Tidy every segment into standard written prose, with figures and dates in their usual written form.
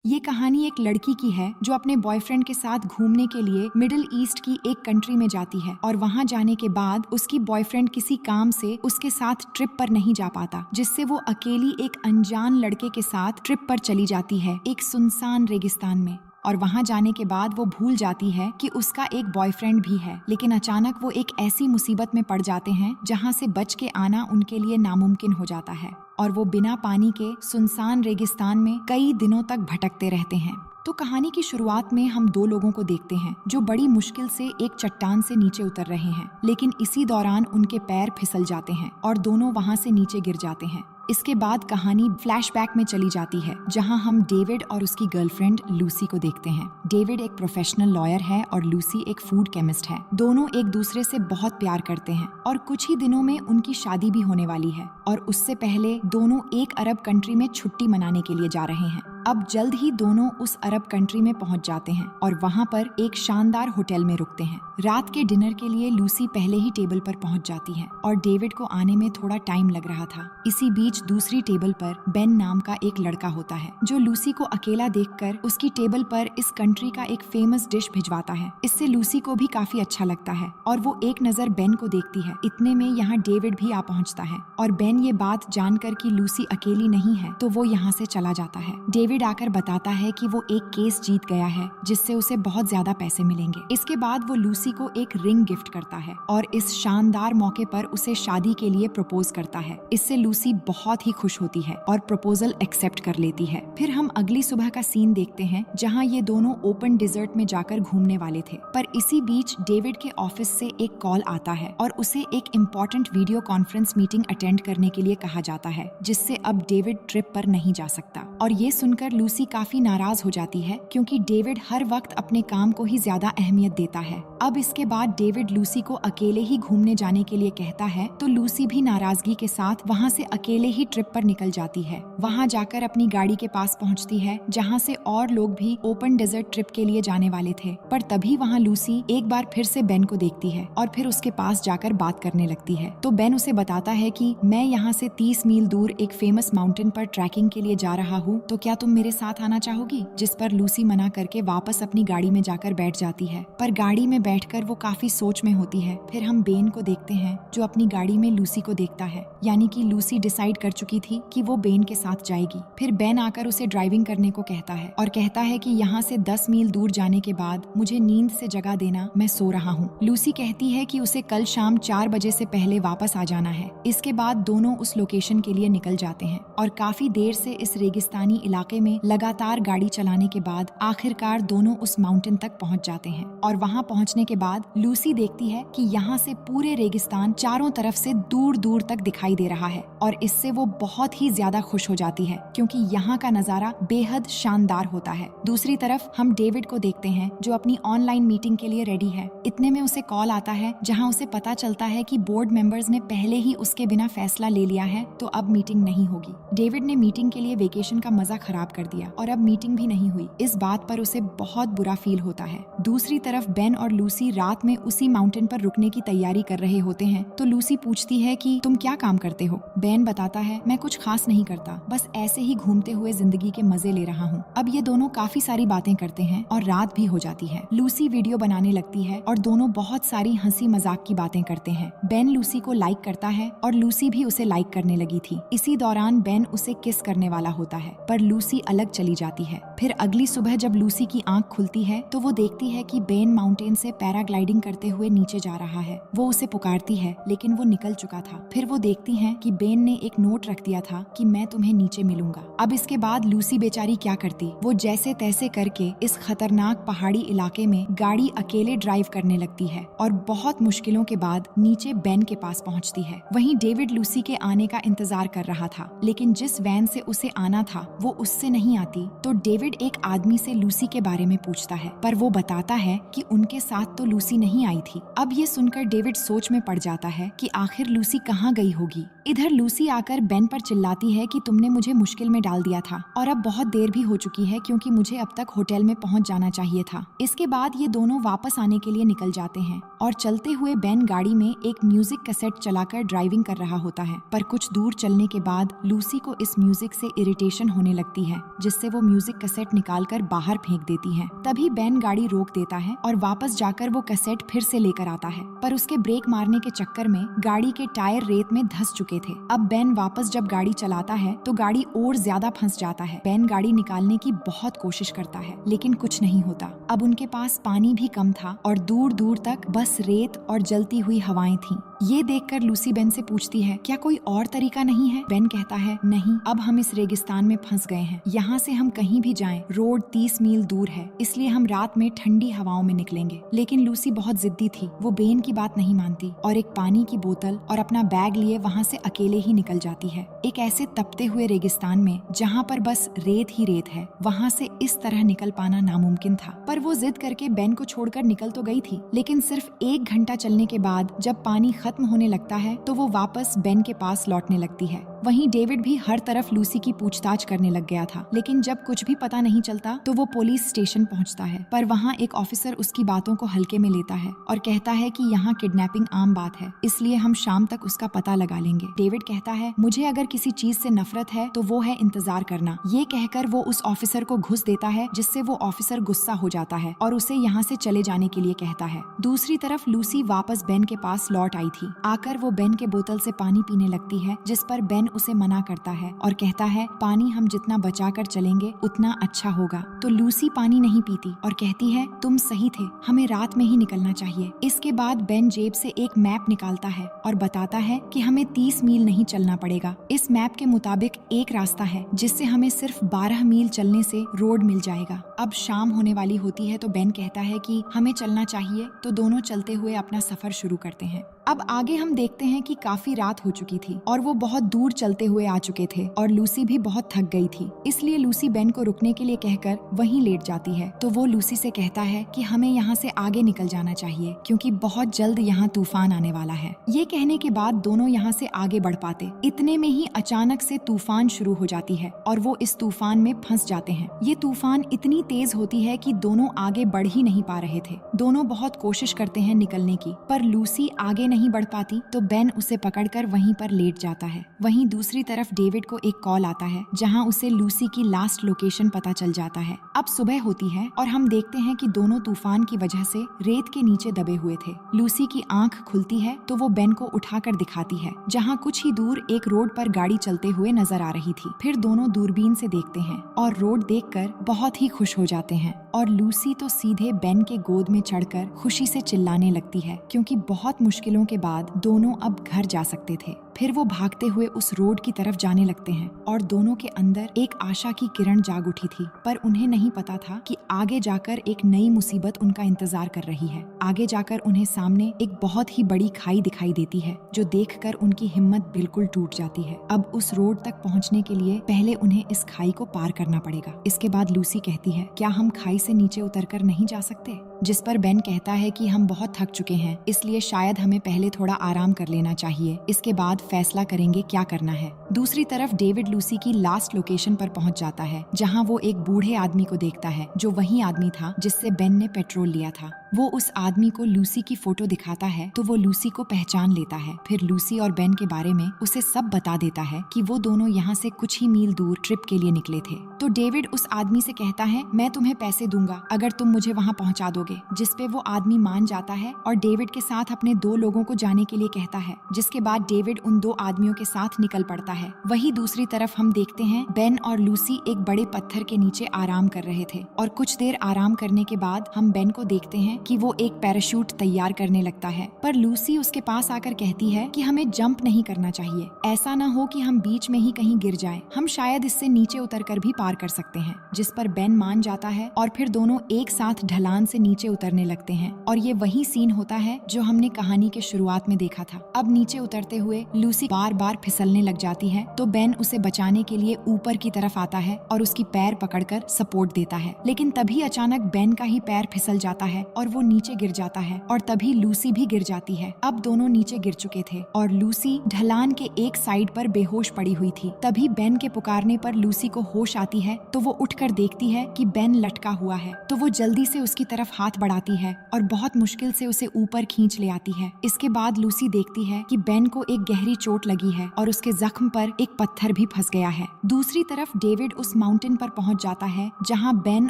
ये कहानी एक लड़की की है जो अपने बॉयफ्रेंड के साथ घूमने के लिए मिडिल ईस्ट की एक कंट्री में जाती है और वहाँ जाने के बाद उसकी बॉयफ्रेंड किसी काम से उसके साथ ट्रिप पर नहीं जा पाता, जिससे वो अकेली एक अनजान लड़के के साथ ट्रिप पर चली जाती है एक सुनसान रेगिस्तान में। और वहाँ जाने के बाद वो भूल जाती है कि उसका एक बॉयफ्रेंड भी है, लेकिन अचानक वो एक ऐसी मुसीबत में पड़ जाते हैं जहाँ से बच के आना उनके लिए नामुमकिन हो जाता है और वो बिना पानी के सुनसान रेगिस्तान में कई दिनों तक भटकते रहते हैं। तो कहानी की शुरुआत में हम दो लोगों को देखते हैं जो बड़ी मुश्किल से एक चट्टान से नीचे उतर रहे हैं, लेकिन इसी दौरान उनके पैर फिसल जाते हैं और दोनों वहाँ से नीचे गिर जाते हैं। इसके बाद कहानी फ्लैशबैक में चली जाती है जहां हम डेविड और उसकी गर्लफ्रेंड लूसी को देखते हैं। डेविड एक प्रोफेशनल लॉयर है और लूसी एक फूड केमिस्ट है। दोनों एक दूसरे से बहुत प्यार करते हैं और कुछ ही दिनों में उनकी शादी भी होने वाली है और उससे पहले दोनों एक अरब कंट्री में छुट्टी मनाने के लिए जा रहे हैं। अब जल्द ही दोनों उस अरब कंट्री में पहुंच जाते हैं और वहां पर एक शानदार होटल में रुकते हैं। रात के डिनर के लिए लूसी पहले ही टेबल पर पहुंच जाती है और डेविड को आने में थोड़ा टाइम लग रहा था। इसी बीच दूसरी टेबल पर बेन नाम का एक लड़का होता है जो लूसी को अकेला देखकर उसकी टेबल पर इस कंट्री का एक फेमस डिश भिजवाता है। इससे लूसी को भी काफी अच्छा लगता है और वो एक नजर बेन को देखती है। इतने में यहाँ डेविड भी आ पहुँचता है और बेन ये बात जानकर कि लूसी अकेली नहीं है तो वो यहाँ से चला जाता है। डेविड आकर बताता है कि वो एक केस जीत गया है जिससे उसे बहुत ज्यादा पैसे मिलेंगे। इसके बाद वो लूसी को एक रिंग गिफ्ट करता है और इस शानदार मौके पर उसे शादी के लिए प्रपोज करता है। इससे लूसी बहुत ही खुश होती है और प्रपोजल एक्सेप्ट कर लेती है। फिर हम अगली सुबह का सीन देखते हैं जहाँ ये दोनों ओपन डिजर्ट में जाकर घूमने वाले थे, पर इसी बीच डेविड के ऑफिस से एक कॉल आता है और उसे एक important video conference meeting attend करने के लिए कहा जाता है, जिससे अब डेविड ट्रिप पर नहीं जा सकता। और ये सुनकर लूसी काफी नाराज हो जाती है क्योंकि डेविड हर वक्त अपने काम को ही ज्यादा अहमियत देता है। अब इसके बाद डेविड लूसी को अकेले ही घूमने जाने के लिए कहता है तो लूसी भी नाराजगी के साथ वहाँ से अकेले ही ट्रिप पर निकल जाती है। वहाँ जाकर अपनी गाड़ी के पास पहुँचती है जहाँ से और लोग भी ओपन डेजर्ट ट्रिप के लिए जाने वाले थे, पर तभी वहाँ लूसी एक बार फिर से बेन को देखती है और फिर उसके पास जाकर बात करने लगती है। तो बेन उसे बताता है कि मैं यहाँ से 30 मील दूर एक फेमस माउंटेन पर ट्रैकिंग के लिए जा रहा हूँ, तो क्या तुम मेरे साथ आना चाहोगी? जिस पर लूसी मना करके वापस अपनी गाड़ी में जाकर बैठ जाती है, पर गाड़ी में बैठकर वो काफी सोच में होती है। फिर हम बेन को देखते हैं जो अपनी गाड़ी में लूसी को देखता है, यानी कि लूसी डिसाइड कर चुकी थी कि वो बेन के साथ जाएगी। फिर बेन आकर उसे ड्राइविंग करने को कहता है और कहता है कि यहाँ से 10 मील दूर जाने के बाद मुझे नींद से जगा देना, मैं सो रहा हूँ। लूसी कहती है कि उसे कल शाम 4 बजे से पहले वापस आ जाना है। इसके बाद दोनों उस लोकेशन के लिए निकल जाते हैं और काफी देर से इस रेगिस्तानी इलाके में लगातार गाड़ी चलाने के बाद आखिरकार दोनों उस माउंटेन तक पहुंच जाते हैं। और वहां पहुंचने के बाद लूसी देखती है कि यहाँ से पूरे रेगिस्तान चारों तरफ से दूर दूर तक दिखाई दे रहा है और इससे वो बहुत ही ज्यादा खुश हो जाती है क्योंकि यहाँ का नजारा बेहद शानदार होता है। दूसरी तरफ हम डेविड को देखते हैं जो अपनी ऑनलाइन मीटिंग के लिए रेडी है। इतने में उसे कॉल आता है जहाँ उसे पता चलता है कि बोर्ड मेंबर्स ने पहले ही उसके बिना फैसला ले लिया है, तो अब मीटिंग नहीं होगी। डेविड ने मीटिंग के लिए वेकेशन का मजा खराब कर दिया और अब मीटिंग भी नहीं हुई। इस बात पर उसे बहुत बुरा फील होता है। दूसरी तरफ बेन और लूसी रात में उसी माउंटेन पर रुकने की तैयारी कर रहे होते हैं, तो लूसी पूछती है कि तुम क्या काम करते हो? बेन बताता है मैं कुछ खास नहीं करता, बस ऐसे ही घूमते हुए जिंदगी के मजे ले रहा हूँ। अब ये दोनों काफी सारी बातें करते हैं और रात भी हो जाती है। लूसी वीडियो बनाने लगती है और दोनों बहुत सारी हंसी मजाक की बातें करते हैं। बेन लूसी को लाइक करता है और लूसी भी उसे लाइक करने लगी थी। इसी दौरान बेन उसे किस करने वाला होता है, पर लूसी अलग चली जाती है। फिर अगली सुबह जब लूसी की आंख खुलती है तो वो देखती है कि बेन माउंटेन से पैराग्लाइडिंग करते हुए नीचे जा रहा है। वो उसे पुकारती है लेकिन वो निकल चुका था। फिर वो देखती हैं कि बेन ने एक नोट रख दिया था कि मैं तुम्हें नीचे मिलूंगा। अब इसके बाद लूसी बेचारी क्या करती, वो जैसे तैसे करके इस खतरनाक पहाड़ी इलाके में गाड़ी अकेले ड्राइव करने लगती है और बहुत मुश्किलों के बाद नीचे बेन के पास पहुंचती है। वहीं डेविड लूसी के आने का इंतजार कर रहा था, लेकिन जिस वैन से उसे आना था वो उससे नहीं आती। तो डेविड एक आदमी से लूसी के बारे में पूछता है, पर वो बताता है कि उनके साथ तो लूसी नहीं आई थी। अब ये सुनकर डेविड सोच में पड़ जाता है कि आखिर लूसी कहाँ गई होगी। इधर लूसी आकर बेन पर चिल्लाती है कि तुमने मुझे मुश्किल में डाल दिया था और अब बहुत देर भी हो चुकी है क्योंकि मुझे अब तक होटल में पहुंच जाना चाहिए था। इसके बाद ये दोनों वापस आने के लिए निकल जाते हैं और चलते हुए बेन गाड़ी में एक म्यूजिक कैसेट चलाकर ड्राइविंग कर रहा होता है, पर कुछ दूर चलने के बाद लूसी को इस म्यूजिक से इरिटेशन होने लगती है है, जिससे वो म्यूजिक कैसेट निकालकर बाहर फेंक देती है। तभी बेन गाड़ी रोक देता है और वापस जाकर वो कैसेट फिर से लेकर आता है, पर उसके ब्रेक मारने के चक्कर में गाड़ी के टायर रेत में धंस चुके थे। अब बेन वापस जब गाड़ी चलाता है तो गाड़ी और ज्यादा फंस जाता है। बेन गाड़ी निकालने की बहुत कोशिश करता है, लेकिन कुछ नहीं होता। अब उनके पास पानी भी कम था और दूर दूर तक बस रेत और जलती हुई हवाएं थीं। ये देखकर लूसी बेन से पूछती है, क्या कोई और तरीका नहीं है? बेन कहता है, नहीं, अब हम इस रेगिस्तान में फंस गए हैं। यहाँ से हम कहीं भी जाएं, रोड 30 मील दूर है, इसलिए हम रात में ठंडी हवाओं में निकलेंगे। लेकिन लूसी बहुत जिद्दी थी, वो बेन की बात नहीं मानती और एक पानी की बोतल और अपना बैग लिए वहाँ से अकेले ही निकल जाती है। एक ऐसे तपते हुए रेगिस्तान में जहाँ पर बस रेत ही रेत है, वहाँ से इस तरह निकल पाना नामुमकिन था। पर वो जिद करके बेन को छोड़कर निकल तो गई थी, लेकिन सिर्फ 1 घंटा चलने के बाद जब पानी खत्म होने लगता है तो वो वापस बेन के पास लौटने लगती है। वहीं डेविड भी हर तरफ लूसी की पूछताछ करने लग गया था, लेकिन जब कुछ भी पता नहीं चलता तो वो पुलिस स्टेशन पहुंचता है। पर वहाँ एक ऑफिसर उसकी बातों को हल्के में लेता है और कहता है कि यहाँ किडनैपिंग आम बात है, इसलिए हम शाम तक उसका पता लगा लेंगे। डेविड कहता है, मुझे अगर किसी चीज से नफरत है तो वो है इंतजार करना। ये कहकर वो उस ऑफिसर को घुस देता है, जिससे वो ऑफिसर गुस्सा हो जाता है और उसे यहाँ से चले जाने के लिए कहता है। दूसरी तरफ लूसी वापस बेन के पास लौट आई थी। आकर वो बेन के बोतल से पानी पीने लगती है, जिस पर बेन उसे मना करता है और कहता है, पानी हम जितना बचाकर चलेंगे उतना अच्छा होगा। तो लूसी पानी नहीं पीती और कहती है, तुम सही थे, हमें रात में ही निकलना चाहिए। इसके बाद बेन जेब से एक मैप निकालता है और बताता है कि हमें 30 मील नहीं चलना पड़ेगा। इस मैप के मुताबिक एक रास्ता है जिससे हमें सिर्फ 12 मील चलने से रोड मिल जाएगा। अब शाम होने वाली होती है तो बेन कहता है कि हमें चलना चाहिए, तो दोनों चलते हुए अपना सफर शुरू करते हैं। अब आगे हम देखते हैं कि काफी रात हो चुकी थी और वो बहुत दूर चलते हुए आ चुके थे और लूसी भी बहुत थक गई थी, इसलिए लूसी बेन को रुकने के लिए कहकर वहीं लेट जाती है। तो वो लूसी से कहता है कि हमें यहाँ से आगे निकल जाना चाहिए, क्योंकि बहुत जल्द यहाँ तूफान आने वाला है। ये कहने के बाद दोनों यहाँ से आगे बढ़ पाते। इतने में ही अचानक से तूफान शुरू हो जाती है और वो इस तूफान में फंस जाते हैं। ये तूफान इतनी तेज होती है कि दोनों आगे बढ़ ही नहीं पा रहे थे। दोनों बहुत कोशिश करते हैं निकलने की, पर लूसी आगे नहीं बढ़ पाती तो बेन उसे पकड़कर वहीं पर लेट जाता है। वहीं दूसरी तरफ डेविड को एक कॉल आता है, जहां उसे लूसी की लास्ट लोकेशन पता चल जाता है। अब सुबह होती है और हम देखते हैं कि दोनों तूफान की वजह से रेत के नीचे दबे हुए थे। लूसी की आंख खुलती है तो वो बेन को उठाकर दिखाती है, जहां कुछ ही दूर एक रोड पर गाड़ी चलते हुए नजर आ रही थी। फिर दोनों दूरबीन से देखते हैं और रोड देखकर बहुत ही खुश हो जाते हैं और लूसी तो सीधे बेन के गोद में चढ़कर खुशी से चिल्लाने लगती है, क्योंकि बहुत मुश्किलों के बाद दोनों अब घर जा सकते थे। फिर वो भागते हुए उस रोड की तरफ जाने लगते हैं और दोनों के अंदर एक आशा की किरण जाग उठी थी, पर उन्हें नहीं पता था कि आगे जाकर एक नई मुसीबत उनका इंतजार कर रही है। आगे जाकर उन्हें सामने एक बहुत ही बड़ी खाई दिखाई देती है, जो देखकर उनकी हिम्मत बिल्कुल टूट जाती है। अब उस रोड तक पहुंचने के लिए पहले उन्हें इस खाई को पार करना पड़ेगा। इसके बाद लूसी कहती है, क्या हम खाई से नीचे उतरकर नहीं जा सकते? जिस पर बेन कहता है कि हम बहुत थक चुके हैं, इसलिए शायद हमें पहले थोड़ा आराम कर लेना चाहिए, इसके बाद फैसला करेंगे क्या करना है। दूसरी तरफ डेविड लूसी की लास्ट लोकेशन पर पहुंच जाता है, जहां वो एक बूढ़े आदमी को देखता है, जो वही आदमी था जिससे बेन ने पेट्रोल लिया था। वो उस आदमी को लूसी की फोटो दिखाता है तो वो लूसी को पहचान लेता है। फिर लूसी और बेन के बारे में उसे सब बता देता है कि वो दोनों यहाँ से कुछ ही मील दूर ट्रिप के लिए निकले थे। तो डेविड उस आदमी से कहता है, मैं तुम्हें पैसे दूंगा अगर तुम मुझे वहाँ पहुँचा दोगे, जिसपे वो आदमी मान जाता है और डेविड के साथ अपने 2 लोगों को जाने के लिए कहता है, जिसके बाद डेविड उन 2 आदमियों के साथ निकल पड़ता है। वही दूसरी तरफ हम देखते हैं बेन और लूसी एक बड़े पत्थर के नीचे आराम कर रहे थे और कुछ देर आराम करने के बाद हम बेन को देखते हैं कि वो एक पैराशूट तैयार करने लगता है, पर लूसी उसके पास आकर कहती है कि हमें जंप नहीं करना चाहिए, ऐसा ना हो कि हम बीच में ही कहीं गिर जाएं, हम शायद इससे नीचे उतरकर भी पार कर सकते हैं। जिस पर बेन मान जाता है और फिर दोनों एक साथ ढलान से नीचे उतरने लगते हैं और ये वही सीन होता है जो हमने कहानी के शुरुआत में देखा था। अब नीचे उतरते हुए लूसी बार बार फिसलने लग जाती है, तो बेन उसे बचाने के लिए ऊपर की तरफ आता है और उसकी पैर पकड़कर सपोर्ट देता है, लेकिन तभी अचानक बेन का ही पैर फिसल जाता है और वो नीचे गिर जाता है और तभी लूसी भी गिर जाती है। अब दोनों नीचे गिर चुके थे और लूसी ढलान के एक साइड पर बेहोश पड़ी हुई थी। तभी बेन के पुकारने पर लूसी को होश आती है, तो वो उठकर देखती है कि बेन लटका हुआ है, तो वो जल्दी से उसकी तरफ हाथ बढ़ाती है और बहुत मुश्किल से उसे ऊपर खींच ले आती है। इसके बाद लूसी देखती है कि बेन को एक गहरी गहरी चोट लगी है और उसके जख्म पर एक पत्थर भी फंस गया है। दूसरी तरफ डेविड उस माउंटेन पर पहुंच जाता है जहां बेन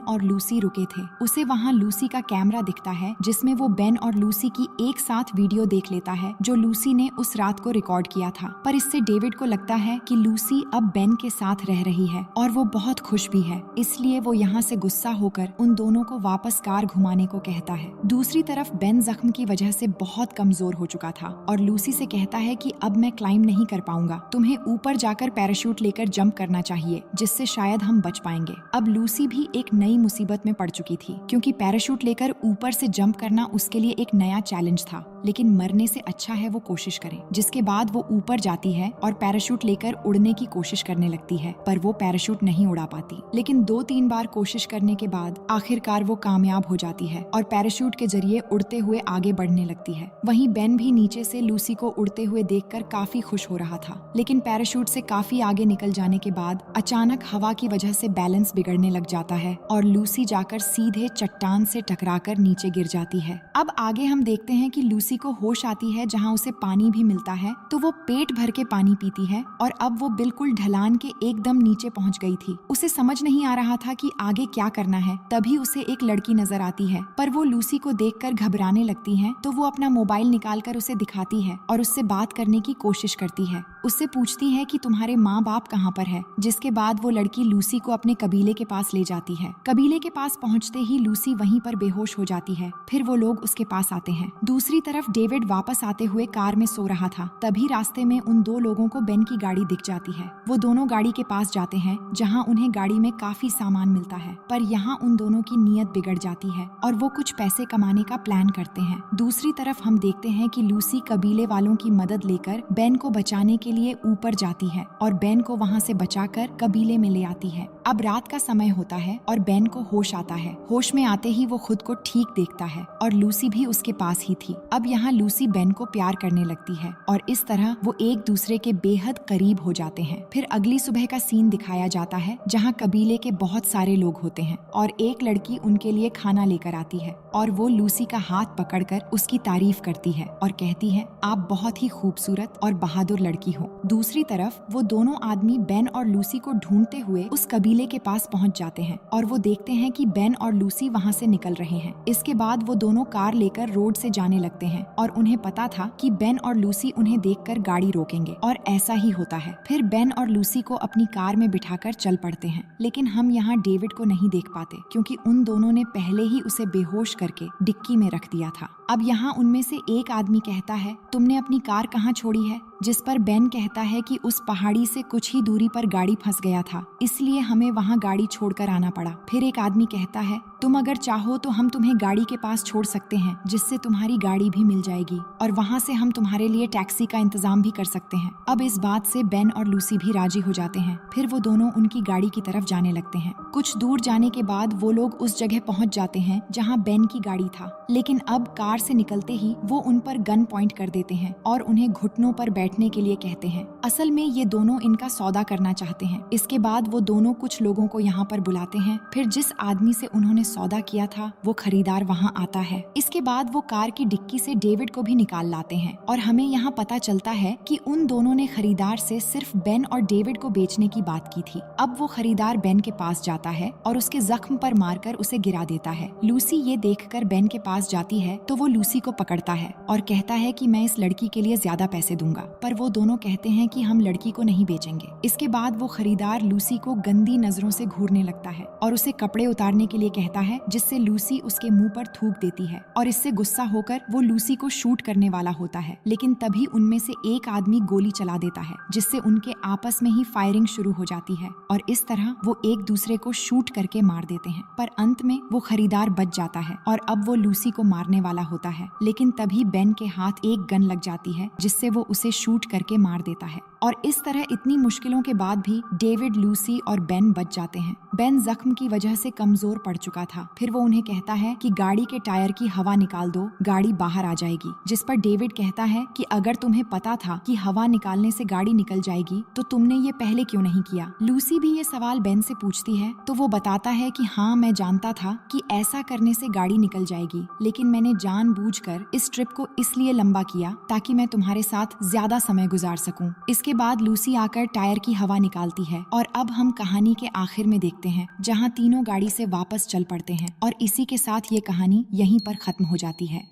और लूसी रुके थे। उसे वहां लूसी का कैमरा दिखता है जिसमें वो बेन और लूसी की एक साथ वीडियो देख लेता है जो लूसी ने उस रात को रिकॉर्ड किया था। पर इससे डेविड को लगता है कि लूसी अब बेन के साथ रह रही है और वो बहुत खुश भी है, इसलिए वो यहाँ से गुस्सा होकर उन दोनों को वापस कार घुमाने को कहता है। दूसरी तरफ बेन जख्म की वजह से बहुत कमजोर हो चुका था और लूसी से कहता है कि अब मैं क्लाइंब नहीं कर पाऊंगा, तुम्हें ऊपर जाकर पैराशूट लेकर जंप करना चाहिए जिससे शायद हम बच पाएंगे। अब लूसी भी एक नई मुसीबत में पड़ चुकी थी क्योंकि पैराशूट लेकर ऊपर से जंप करना उसके लिए एक नया चैलेंज था, लेकिन मरने से अच्छा है वो कोशिश करे। जिसके बाद वो ऊपर जाती है और पैराशूट लेकर उड़ने की कोशिश करने लगती है, पर वो पैराशूट नहीं उड़ा पाती। लेकिन 2-3 बार कोशिश करने के बाद आखिरकार वो कामयाब हो जाती है और पैराशूट के जरिए उड़ते हुए आगे बढ़ने लगती है। वहीं बेन भी नीचे से लूसी को उड़ते हुए देखकर काफी खुश हो रहा था, लेकिन पैराशूट से काफी आगे निकल जाने के बाद अचानक हवा की वजह से बैलेंस बिगड़ने लग जाता है और लूसी जाकर सीधे चट्टान से टकराकर नीचे गिर जाती है। अब आगे हम देखते हैं कि लूसी को होश आती है जहाँ उसे पानी भी मिलता है, तो वो पेट भर के पानी पीती है और अब वो बिल्कुल ढलान के एकदम नीचे पहुंच गई थी। उसे समझ नहीं आ रहा था कि आगे क्या करना है। तभी उसे एक लड़की नजर आती है, पर वो लूसी को देखकर घबराने लगती है, तो वो अपना मोबाइल निकालकर उसे दिखाती है और उससे बात करने की कोशिश करती है। उससे पूछती है कि तुम्हारे माँ बाप कहाँ पर है, जिसके बाद वो लड़की लूसी को अपने कबीले के पास ले जाती है। कबीले के पास पहुँचते ही लूसी वहीं पर बेहोश हो जाती है। फिर वो लोग उसके पास आते हैं। दूसरी तरफ डेविड वापस आते हुए कार में सो रहा था। तभी रास्ते में उन 2 लोगों को बेन की गाड़ी दिख जाती है। वो दोनों गाड़ी के पास जाते हैं जहाँ उन्हें गाड़ी में काफी सामान मिलता है, पर यहाँ उन दोनों की नीयत बिगड़ जाती है और वो कुछ पैसे कमाने का प्लान करते हैं। दूसरी तरफ हम देखते हैं कि लूसी कबीले वालों की मदद लेकर बेन को बचाने के लिए ऊपर जाती है और बेन को वहाँ से बचाकर कबीले में ले आती है। अब रात का समय होता है और बेन को होश आता है। होश में आते ही वो खुद को ठीक देखता है और लूसी भी उसके पास ही थी। अब यहाँ लूसी बेन को प्यार करने लगती है और इस तरह वो एक दूसरे के बेहद करीब हो जाते हैं। फिर अगली सुबह का सीन दिखाया जाता है जहाँ कबीले के बहुत सारे लोग होते हैं और एक लड़की उनके लिए खाना लेकर आती है और वो लूसी का हाथ पकड़कर उसकी तारीफ करती है और कहती है, आप बहुत ही खूबसूरत और बहादुर लड़की हो। दूसरी तरफ वो दोनों आदमी बेन और लूसी को ढूंढते हुए उस कबीले के पास पहुंच जाते हैं और वो देखते हैं कि बेन और लूसी वहां से निकल रहे हैं। इसके बाद वो दोनों कार लेकर रोड से जाने लगते हैं और उन्हें पता था कि बेन और लूसी उन्हें देखकर गाड़ी रोकेंगे और ऐसा ही होता है। फिर बेन और लूसी को अपनी कार में बिठाकर चल पड़ते हैं, लेकिन हम यहाँ डेविड को नहीं देख पाते क्योंकि उन दोनों ने पहले ही उसे बेहोश करके डिक्की में रख दिया था। अब यहाँ उनमें से एक आदमी कहता है, तुमने अपनी कार कहाँ छोड़ी है? जिस पर बेन कहता है कि उस पहाड़ी से कुछ ही दूरी पर गाड़ी फंस गया था, इसलिए हमें वहाँ गाड़ी छोड़कर आना पड़ा। फिर एक आदमी कहता है, तुम अगर चाहो तो हम तुम्हें गाड़ी के पास छोड़ सकते हैं, जिससे तुम्हारी गाड़ी भी मिल जाएगी और वहाँ से हम तुम्हारे लिए टैक्सी का इंतजाम भी कर सकते हैं। अब इस बात से बेन और लूसी भी राजी हो जाते हैं। फिर वो दोनों उनकी गाड़ी की तरफ जाने लगते हैं। कुछ दूर जाने के बाद वो लोग उस जगह पहुँच जाते हैं जहाँ बेन की गाड़ी था, लेकिन अब कार से निकलते ही वो उन पर गन पॉइंट कर देते हैं और उन्हें घुटनों पर बैठने के लिए कहते हैं। असल में ये दोनों इनका सौदा करना चाहते हैं। इसके बाद वो दोनों कुछ लोगों को यहाँ पर बुलाते हैं। फिर जिस आदमी से उन्होंने सौदा किया था वो खरीदार वहाँ आता है। इसके बाद वो कार की डिक्की से डेविड को भी निकाल लाते हैं और हमें यहाँ पता चलता है कि उन दोनों ने खरीदार से सिर्फ बेन और डेविड को बेचने की बात की थी। अब वो खरीदार बेन के पास जाता है और उसके जख्म पर मारकर उसे गिरा देता है। लूसी ये देखकर बेन के पास जाती है तो वो लूसी को पकड़ता है और कहता है कि मैं इस लड़की के लिए ज्यादा पैसे दूंगा, पर वो दोनों कहते हैं कि हम लड़की को नहीं बेचेंगे। इसके बाद वो खरीदार लूसी को गंदी नजरों से घूरने लगता है और उसे कपड़े उतारने के लिए कहता है, जिससे लूसी उसके मुंह पर थूक देती है और इससे गुस्सा होकर वो लूसी को शूट करने वाला होता है, लेकिन तभी उनमें से एक आदमी गोली चला देता है, जिससे उनके आपस में ही फायरिंग शुरू हो जाती है और इस तरह वो एक दूसरे को शूट करके मार देते हैं। पर अंत में वो खरीदार बच जाता है और अब वो लूसी को मारने वाला होता है, लेकिन तभी बेन के हाथ एक गन लग जाती है, जिससे वो उसे शूट करके मार देता है। और इस तरह इतनी मुश्किलों के बाद भी डेविड, लूसी और बेन बच जाते हैं। बेन जख्म की वजह से कमजोर पड़ चुका था। फिर वो उन्हें कहता है कि गाड़ी के टायर की हवा निकाल दो, गाड़ी बाहर आ जाएगी, जिस पर डेविड कहता है कि अगर तुम्हें पता था कि हवा निकालने से गाड़ी निकल जाएगी तो तुमने ये पहले क्यों नहीं किया। लूसी भी ये सवाल बेन से पूछती है तो वो बताता है कि हाँ, मैं जानता था कि ऐसा करने से गाड़ी निकल जाएगी, लेकिन मैंने जानबूझकर इस ट्रिप को इसलिए लंबा किया ताकि मैं तुम्हारे साथ ज्यादा समय गुजार सकूं। इसके बाद लूसी आकर टायर की हवा निकालती है और अब हम कहानी के आखिर में देखते हैं जहाँ तीनों गाड़ी से वापस चल पड़ते हैं और इसी के साथ ये कहानी यहीं पर खत्म हो जाती है।